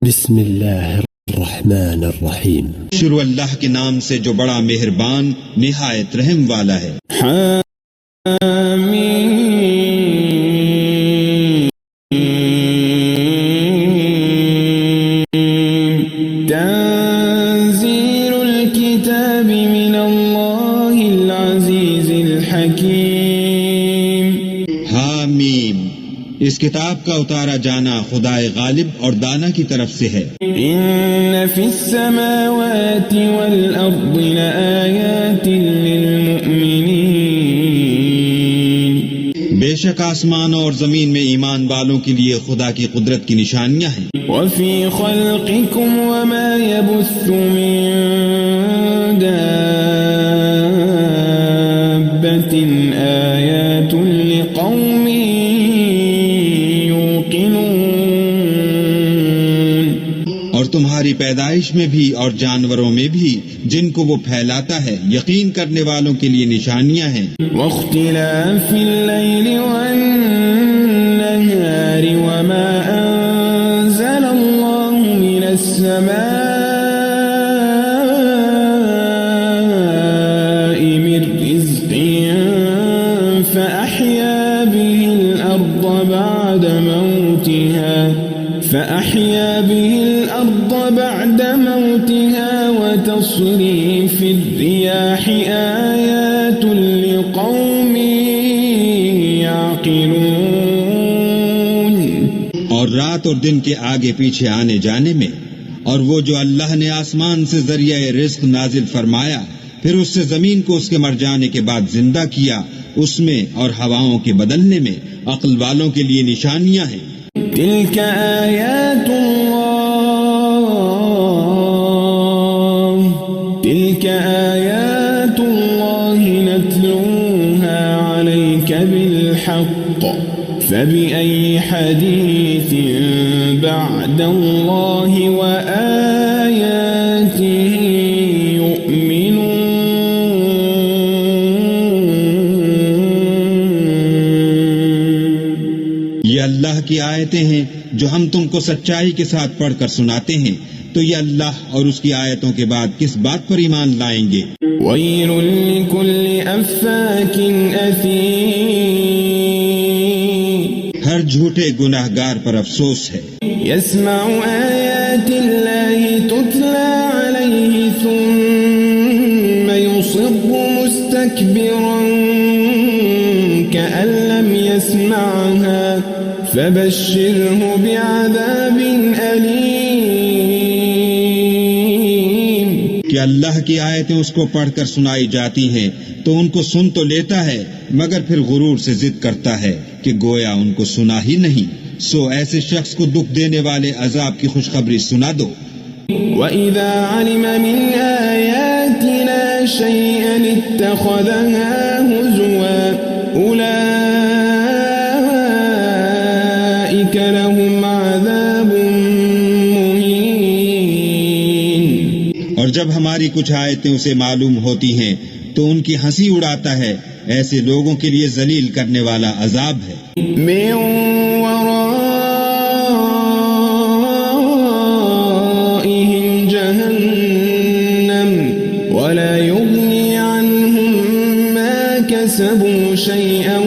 بسم اللہ الرحمن الرحیم شروع اللہ کے نام سے جو بڑا مہربان نہایت رحم والا ہے۔ تنزيل الكتاب من الله العزيز الحكيم۔ حامیم، اس کتاب کا اتارا جانا خدائے غالب اور دانا کی طرف سے ہے۔ إن في السماوات والأرض لآيات للمؤمنين۔ بے شک آسمانوں اور زمین میں ایمان والوں کے لیے خدا کی قدرت کی نشانیاں ہیں۔ وفي خلقكم وما يبث من دابة آيات لقوم يوقنون۔ اور تمہاری پیدائش میں بھی اور جانوروں میں بھی جن کو وہ پھیلاتا ہے یقین کرنے والوں کے لیے نشانیاں ہیں۔ واختلاف الليل والنهار وما أنزل الله من السماء من رزق فأحيا به الأرض بعد موتها وتصريف الرياح آيات لقوم يعقلون۔ اور رات اور دن کے آگے پیچھے آنے جانے میں، اور وہ جو اللہ نے آسمان سے ذریعہ رزق نازل فرمایا پھر اس سے زمین کو اس کے مر جانے کے بعد زندہ کیا، اس میں اور ہواؤں کے بدلنے میں عقل والوں کے لیے نشانیاں ہیں۔ تلك آيات الله نتلوها عليك بالحق فبأي حديث بعد الله وآياته يؤمنون۔ یہ اللہ کی آیتیں ہیں جو ہم تم کو سچائی کے ساتھ پڑھ کر سناتے ہیں، تو یہ اللہ اور اس کی آیتوں کے بعد کس بات پر ایمان لائیں گے؟ وَيْلٌ لِكُلِّ أَفَّاكٍ أَثِيمٍ۔ ہر جھوٹے گناہگار پر افسوس ہے۔ يَسْمَعُ آيَاتِ اللَّهِ تُتْلَى عَلَيْهِ ثُمَّ يُصِرُّ مُسْتَكْبِرًا كَأَن لَّمْ يَسْمَعْهَا فَبَشِّرْهُ بِعَذَابٍ أَلِيمٍ۔ کہ اللہ کی آیتیں اس کو پڑھ کر سنائی جاتی ہیں تو ان کو سن تو لیتا ہے مگر پھر غرور سے ضد کرتا ہے کہ گویا ان کو سنا ہی نہیں، سو ایسے شخص کو دکھ دینے والے عذاب کی خوشخبری سنا دو۔ وَإِذَا عَلِمَ مِنْ آيَاتِنَا شَيْئًا اتَّخَذَهَا هُزُوًا أُولَئِكَ لَهُمْ عَذَابٌ مُهِينٌ۔ اور جب ہماری کچھ آیتیں اسے معلوم ہوتی ہیں تو ان کی ہنسی اڑاتا ہے، ایسے لوگوں کے لیے ذلیل کرنے والا عذاب ہے۔ مِّن وَرَائِهِمْ جَهَنَّمُ وَلَا يُغْنِي عَنْهُم مَّا كَسَبُوا شَيْئًا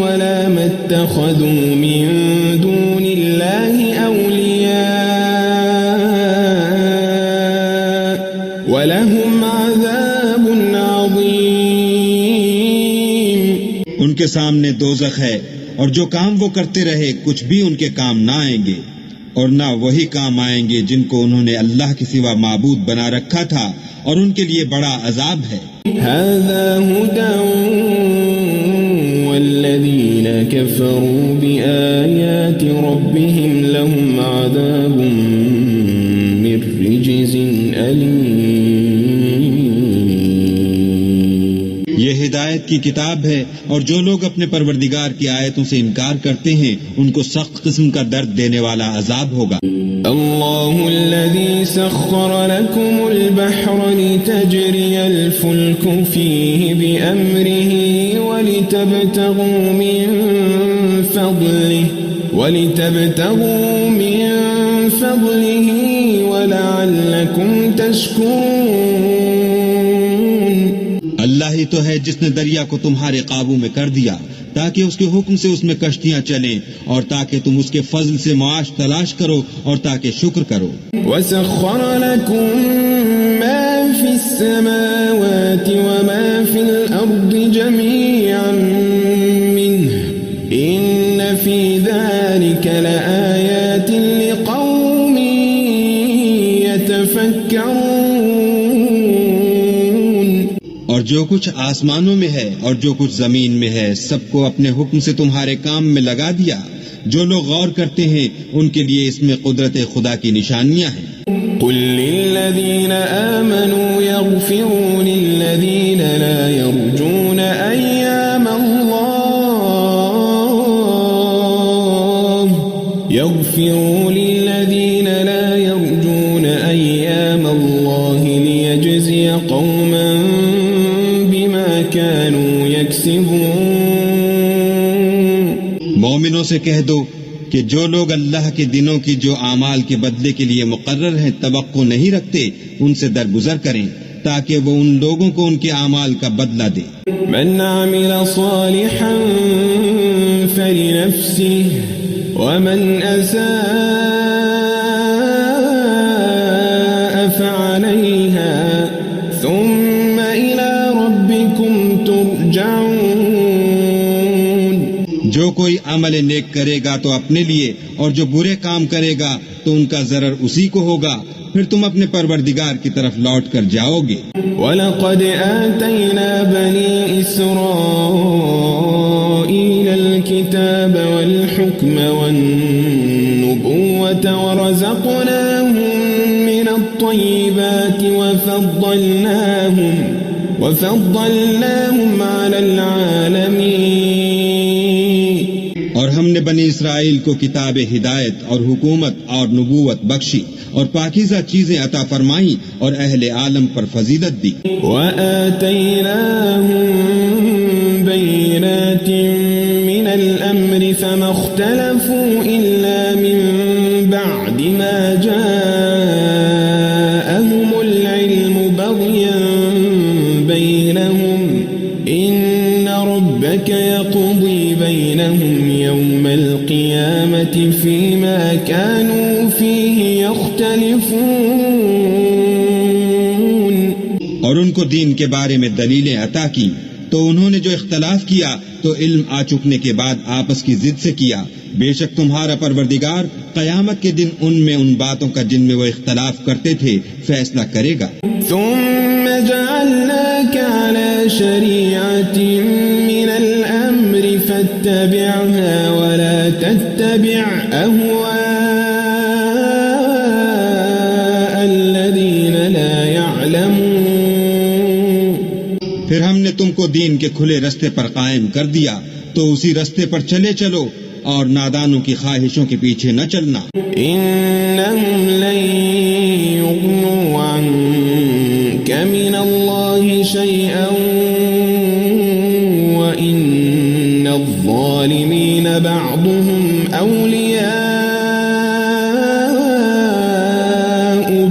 وَلَا مَا اتَّخَذُوا مِن دُونِ اللَّهِ أَوْلِيَاءَ وَلَهُمْ عَذَابٌ عَظِيمٌ۔ ان کے سامنے دوزخ ہے، اور جو کام وہ کرتے رہے کچھ بھی ان کے کام نہ آئیں گے، اور نہ وہی کام آئیں گے جن کو انہوں نے اللہ کے سوا معبود بنا رکھا تھا، اور ان کے لیے بڑا عذاب ہے۔ هذا هدى والذين كفروا بآيات ربهم لهم عذاب من رجز أليم۔ یہ ہدایت کی کتاب ہے، اور جو لوگ اپنے پروردگار کی آیتوں سے انکار کرتے ہیں ان کو سخت قسم کا درد دینے والا عذاب ہوگا۔ الله الذي سخر لكم البحر لتجري الفلك فيه بأمره ولتبتغوا من فضله ولعلكم تشكرون. اللہ ہی تو ہے جس نے دریا کو تمہارے قابو میں کر دیا تاکہ اس کے حکم سے اس میں کشتیاں چلیں اور تاکہ تم اس کے فضل سے معاش تلاش کرو اور تاکہ شکر کرو. وسخر لكم ما في السماوات وما في الأرض جميعا منه إن في ذلك لآيات لقوم يتفكرون. اور جو کچھ آسمانوں میں ہے اور جو کچھ زمین میں ہے سب کو اپنے حکم سے تمہارے کام میں لگا دیا. جو لوگ غور کرتے ہیں ان کے لیے اس میں قدرت خدا کی نشانیاں ہیں. قل للذين آمنوا يغفروا للذين لا يرجون أيام الله ليجزي قوما بما كانوا يكسبون. مومنوں سے کہہ دو کہ جو لوگ اللہ کے دنوں کی جو اعمال کے بدلے کے لیے مقرر ہیں توقع نہیں رکھتے ان سے درگزر کریں تاکہ وہ ان لوگوں کو ان کے اعمال کا بدلہ دے. من عمل صالحا فلنفسه ومن أساء فعليها ثم إلى ربكم ترجعون. جو کوئی عمل نیک کرے گا تو اپنے لیے اور جو برے کام کرے گا تو ان کا ضرر اسی کو ہوگا پھر تم اپنے پروردگار کی طرف لوٹ کر جاؤ گے. وَلَقَدْ آتَيْنَا بَنِي إِسْرَائِيلَ الْكِتَابَ وَالْحُكْمَ وَالنُّبُوَّةَ وَرَزَقْنَاهُمْ مِنَ الطَّيِّبَاتِ وَفَضَّلْنَاهُمْ عَلَى الْعَالَمِينَ. اور ہم نے بنی اسرائیل کو کتاب ہدایت اور حکومت اور نبوت بخشی اور پاکیزہ چیزیں عطا فرمائیں اور اہل عالم پر فضیلت دی. وَآتَيْنَاهُمْ بَيِّنَاتٍ مِّنَ الْأَمْرِ فَمَا اخْتَلَفُوا إِلَّا مِن بَعْدِ مَا جَاءَهُمُ الْعِلْمُ بَغْيًا بَيْنَهُمْ إِنَّ رَبَّكَ يَقْضِي بَيْنَهُمْ يَوْمَ الْقِيَامَةِ فِيمَا كَانُوا فِيهِ يَخْتَلِفُونَ. اور ان کو دین کے بارے میں دلیلیں عطا کی تو انہوں نے جو اختلاف کیا تو علم آ چکنے کے بعد آپس کی ضد سے کیا. بے شک تمہارا پروردگار قیامت کے دن ان میں ان باتوں کا جن میں وہ اختلاف کرتے تھے فیصلہ کرے گا. ثم جعلناك على شريعة من الأمر فاتبعها ولا تتبع أهواء الذين لا يعلمون. پھر ہم نے تم کو دین کے کھلے رستے پر قائم کر دیا تو اسی رستے پر چلے چلو اور نادانوں کی خواہشوں کے پیچھے نہ چلنا. إنهم لن يغنوا عنك من الله شيئا وإن الظالمين بعضهم أولياء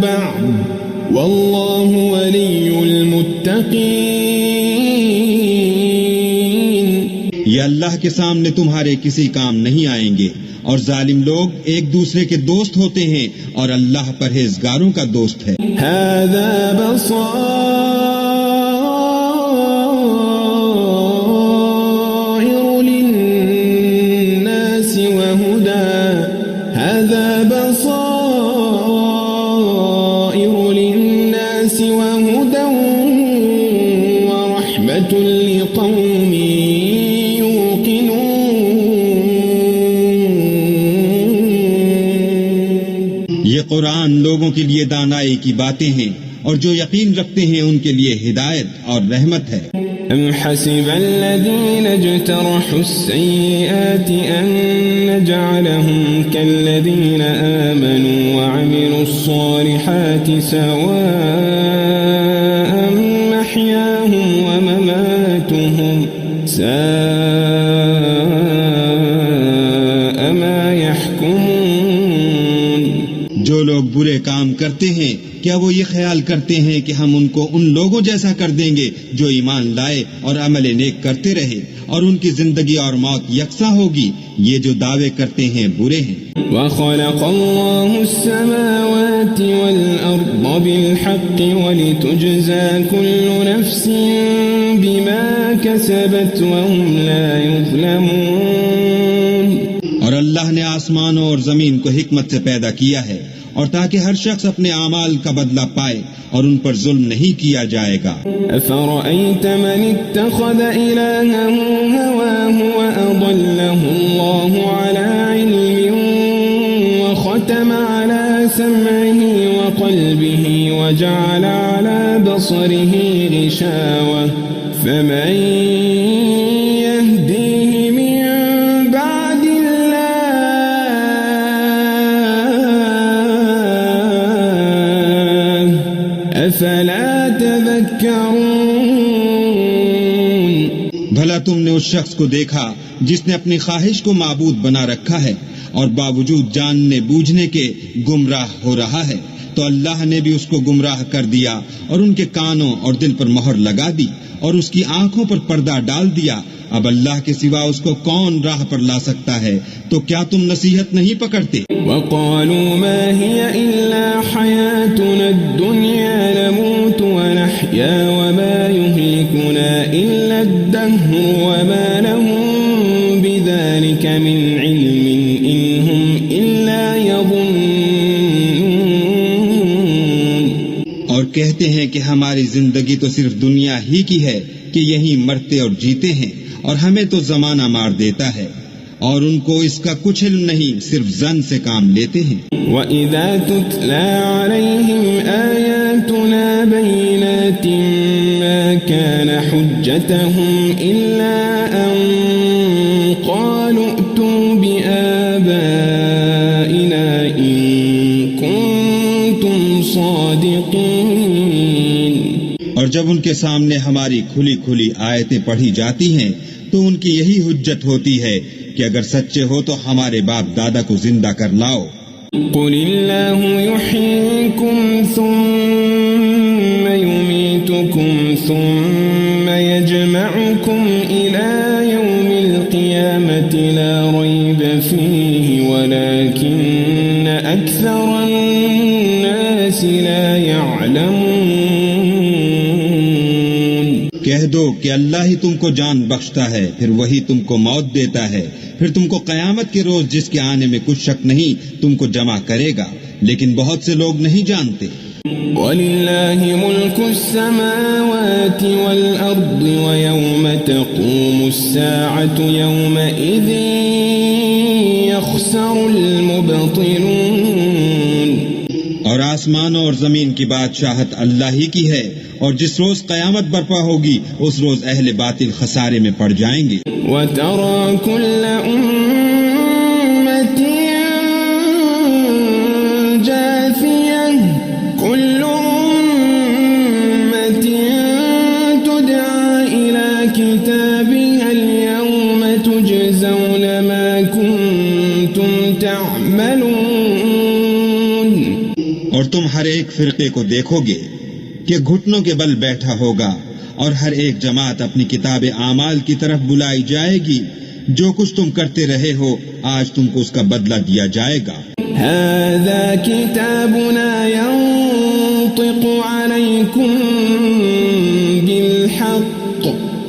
بعض والله ولي المتقين. یہ اللہ کے سامنے تمہارے کسی کام نہیں آئیں گے اور ظالم لوگ ایک دوسرے کے دوست ہوتے ہیں اور اللہ پرہیزگاروں کا دوست ہے. هذا بصائر للناس وهدى ورحمة لقوم قرآن لوگوں کے لیے دانائی کی باتیں ہیں اور جو یقین رکھتے ہیں ان کے لیے ہدایت اور رحمت ہے. أم حسب الذين اجترحوا السيئات أن نجعلهم كالذين آمنوا وعملوا الصالحات سواء محياهم ومماتهم ساء ما يحكمون. جو لوگ برے کام کرتے ہیں کیا وہ یہ خیال کرتے ہیں کہ ہم ان کو ان لوگوں جیسا کر دیں گے جو ایمان لائے اور عمل نیک کرتے رہے اور ان کی زندگی اور موت یکساں ہوگی؟ یہ جو دعوے کرتے ہیں برے ہیں. وَخَلَقَ اللَّهُ السَّمَاوَاتِ وَالْأَرْضَ بِالْحَقِّ وَلِتُجْزَى كُلُّ نَفْسٍ بِمَا كَسَبَتْ وَهُمْ لَا يُظْلَمُونَ. اور اللہ نے آسمانوں اور زمین کو حکمت سے پیدا کیا ہے اور تاکہ ہر شخص اپنے اعمال کا بدلہ پائے اور ان پر ظلم نہیں کیا جائے گا. أَفَرَأَيْتَ مَنِ اتَّخَذَ إِلَٰهَهُ هَوَاهُ وَأَضَلَّهُ اللَّهُ عَلَىٰ عِلْمٍ وَخَتَمَ عَلَىٰ سَمْعِهِ وَقَلْبِهِ وَجَعَلَ عَلَىٰ بَصَرِهِ غِشَاوَةً فَمَن يَهْدِيهِ مِن بَعْدِ اللَّهِ أَفَلَا تَذَكَّرُونَ. بھلا تم نے اس شخص کو دیکھا جس نے اپنی خواہش کو معبود بنا رکھا ہے اور باوجود جاننے بوجھنے کے گمراہ ہو رہا ہے؟ تو اللہ نے بھی اس کو گمراہ کر دیا اور ان کے کانوں اور دل پر مہر لگا دی اور اس کی آنکھوں پر پردہ ڈال دیا. اب اللہ کے سوا اس کو کون راہ پر لا سکتا ہے؟ تو کیا تم نصیحت نہیں پکڑتے؟ وَقَالُوا مَا هِيَ إِلَّا حَيَاتُنَا الدُّنْيَا نَمُوتُ وَنَحْيَا وَمَا يُهْلِكُنَا إِلَّا الدَّهْرُ وَمَا لَهُم بِذَلِكَ مِنْ عِلْمٍ إِنْ هُمْ إِلَّا يَظُنُّونَ. اور کہتے ہیں کہ ہماری زندگی تو صرف دنیا ہی کی ہے کہ یہیں مرتے اور جیتے ہیں اور ہمیں تو زمانہ مار دیتا ہے، اور ان کو اس کا کچھ علم نہیں، صرف ظن سے کام لیتے ہیں. وَإِذَا تُتْلَى عَلَيْهِمْ آيَاتُنَا بَيِّنَاتٍ مَا كَانَ حُجَّتَهُمْ إِلَّا أَن قَالُوا ائْتُوا بِآبَائِنَا إِن كُنتُمْ صَادِقِينَ. اور جب ان کے سامنے ہماری کھلی کھلی آیتیں پڑھی جاتی ہیں تو ان کی یہی حجت ہوتی ہے کہ اگر سچے ہو تو ہمارے باپ دادا کو زندہ کر لاؤ. قُلِ اللَّهُ يُحْيِيكُمْ ثُمَّ يُمِيتُكُمْ ثُمَّ يَجْمَعُكُمْ إِلَى يَوْمِ الْقِيَامَةِ لَا رَيْبَ فِيهِ وَلَكِنَّ أَكْثَرَ النَّاسِ لَا يَعْلَمُونَ. کہہ دو کہ اللہ ہی تم کو جان بخشتا ہے، پھر وہی تم کو موت دیتا ہے، پھر تم کو قیامت کے روز جس کے آنے میں کچھ شک نہیں تم کو جمع کرے گا، لیکن بہت سے لوگ نہیں جانتے. وَلِلَّهِ مُلْكُ السَّمَاوَاتِ وَالْأَرْضِ وَيَوْمَ تَقُومُ السَّاعَةُ يَوْمَئِذٍ يَخْسَرُ الْمُبْطِلُونَ. اور آسمانوں اور زمین کی بادشاہت اللہ ہی کی ہے، اور جس روز قیامت برپا ہوگی اس روز اہل باطل خسارے میں پڑ جائیں گے. وَتَرَى كُلَّ أُمَّةٍ جَاثِيَةً كُلُّ أُمَّةٍ تُدْعَى إِلَى كِتَابِهَا الْيَوْمَ تُجْزَوْنَ مَا كُنتُمْ تَعْمَلُونَ. اور تم ہر ایک فرقے کو دیکھو گے کہ گھٹنوں کے بل بیٹھا ہوگا اور ہر ایک جماعت اپنی کتاب اعمال کی طرف بلائی جائے گی. جو کچھ تم کرتے رہے ہو آج تم کو اس کا بدلہ دیا جائے گا. هذا كتابنا ينطق عليكم بالحق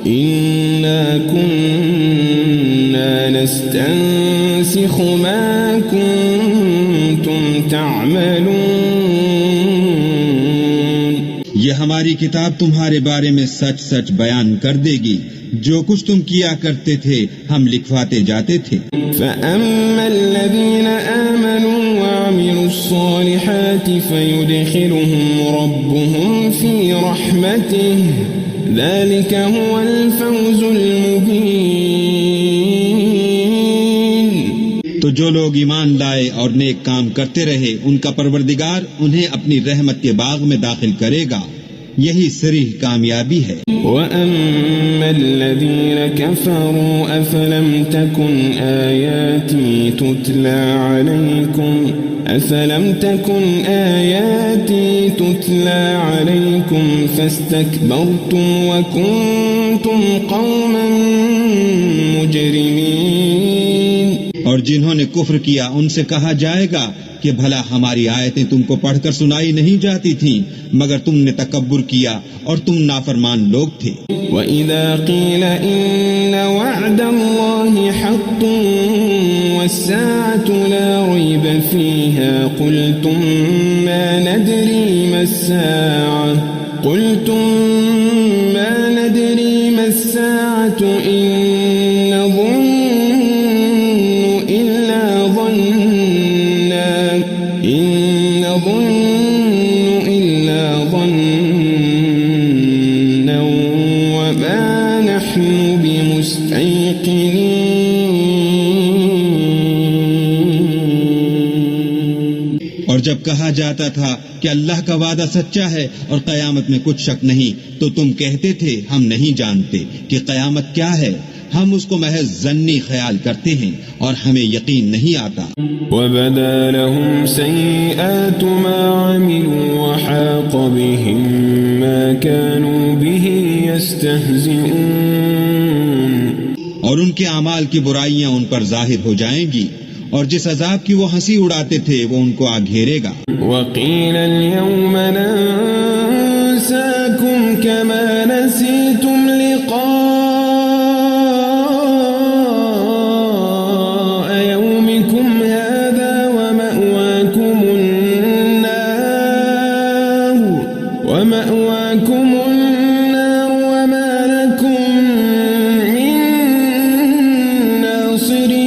إنا كنا نستنسخ ما كنتم تعملون. یہ ہماری کتاب تمہارے بارے میں سچ سچ بیان کر دے گی، جو کچھ تم کیا کرتے تھے ہم لکھواتے جاتے تھے. فَأَمَّا الَّذِينَ آمَنُوا وَعَمِلُوا الصَّالِحَاتِ فَيُدْخِلُهُمْ رَبُّهُمْ فِي رَحْمَتِهِ ذلك هو الفوز المبين. تو جو لوگ ایمان لائے اور نیک کام کرتے رہے ان کا پروردگار انہیں اپنی رحمت کے باغ میں داخل کرے گا، یہی صریح کامیابی ہے. وَأَمَّا الَّذِينَ كَفَرُوا أَفَلَمْ تَكُنْ آيَاتِي تُتْلَى عَلَيْكُمْ فَاسْتَكْبَرْتُمْ وَكُنْتُمْ قَوْمًا مُجْرِمِينَ. اور جنہوں نے کفر کیا ان سے کہا جائے گا کہ بھلا ہماری آیتیں تم کو پڑھ کر سنائی نہیں جاتی تھیں مگر تم نے تکبر کیا اور تم نافرمان لوگ تھے. وَإِذَا قِيلَ إِنَّ وَعْدَ اللَّهِ حَقٌّ وَالسَّاعَةُ لَا رَيْبَ فِيهَا قُلْتُمْ مَا نَدْرِي مَا السَّاعَةُ إِن نَّظُنُّ إِلَّا ظَنًّا وَمَا نَحْنُ بِمُسْتَيْقِنِينَ. اور جب کہا جاتا تھا کہ اللہ کا وعدہ سچا ہے اور قیامت میں کچھ شک نہیں تو تم کہتے تھے ہم نہیں جانتے کہ قیامت کیا ہے، ہم اس کو محض ظنی خیال کرتے ہیں اور ہمیں یقین نہیں آتا. وَبَدَا لَهُمْ سَيِّئَاتُ مَا عَمِلُوا وَحَاقَ بِهِم مَّا كَانُوا بِهِ يَسْتَهْزِئُونَ. اور ان کے اعمال کی برائیاں ان پر ظاہر ہو جائیں گی اور جس عذاب کی وہ ہنسی اڑاتے تھے وہ ان کو آ گھیرے گا. وَقِيلَ الْيَوْمَ نَنسَاكُمْ كَمَا نَسِيتُمْ لِقَاءَ يَوْمِكُمْ هَذَا وَمَأْوَاكُمُ النَّارُ وَمَا لَكُمْ مِن نَاصِرِينَ.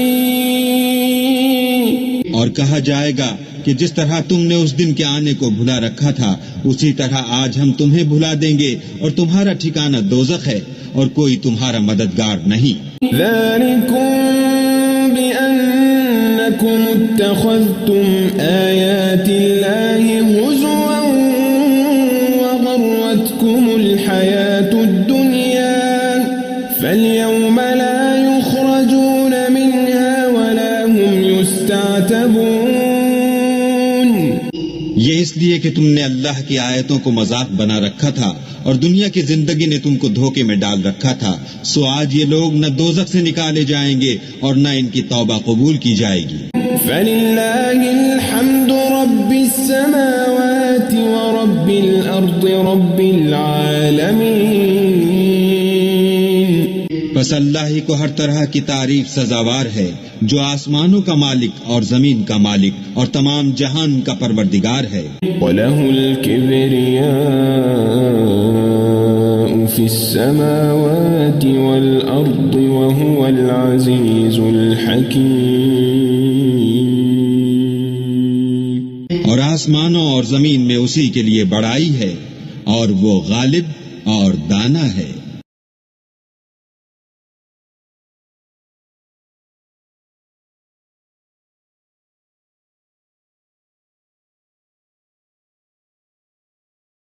اور کہا جائے گا کہ جس طرح تم نے اس دن کے آنے کو بھلا رکھا تھا اسی طرح آج ہم تمہیں بھلا دیں گے اور تمہارا ٹھکانہ دوزخ ہے اور کوئی تمہارا مددگار نہیں. ذَلِكُمْ بِأَنَّكُمُ اتَّخَذْتُمْ آيَاتِ اللَّهِ هُزُوًا وَغَرَّتْكُمُ الْحَيَاةُ الدُّنْيَا فَالْيَوْمَ لَا يُخْرَجُونَ مِنْهَا وَلَا هُمْ يُسْتَعْتَبُونَ. یہ اس لیے کہ تم نے اللہ کی آیتوں کو مذاق بنا رکھا تھا اور دنیا کی زندگی نے تم کو دھوکے میں ڈال رکھا تھا، سو آج یہ لوگ نہ دوزخ سے نکالے جائیں گے اور نہ ان کی توبہ قبول کی جائے گی. فَلِلَّهِ الْحَمْدُ رَبِّ السَّمَاوَاتِ وَرَبِّ الْأَرْضِ رَبِّ الْعَالَمِينَ. بس اللہ ہی کو ہر طرح کی تعریف سزاوار ہے جو آسمانوں کا مالک اور زمین کا مالک اور تمام جہان کا پروردگار ہے. وَلَهُ الْكِبْرِيَاءُ فِي السَّمَاوَاتِ وَالْأَرْضِ وَهُوَ الْعَزِيزُ الْحَكِيمُ. اور آسمانوں اور زمین میں اسی کے لیے بڑائی ہے اور وہ غالب اور دانا ہے.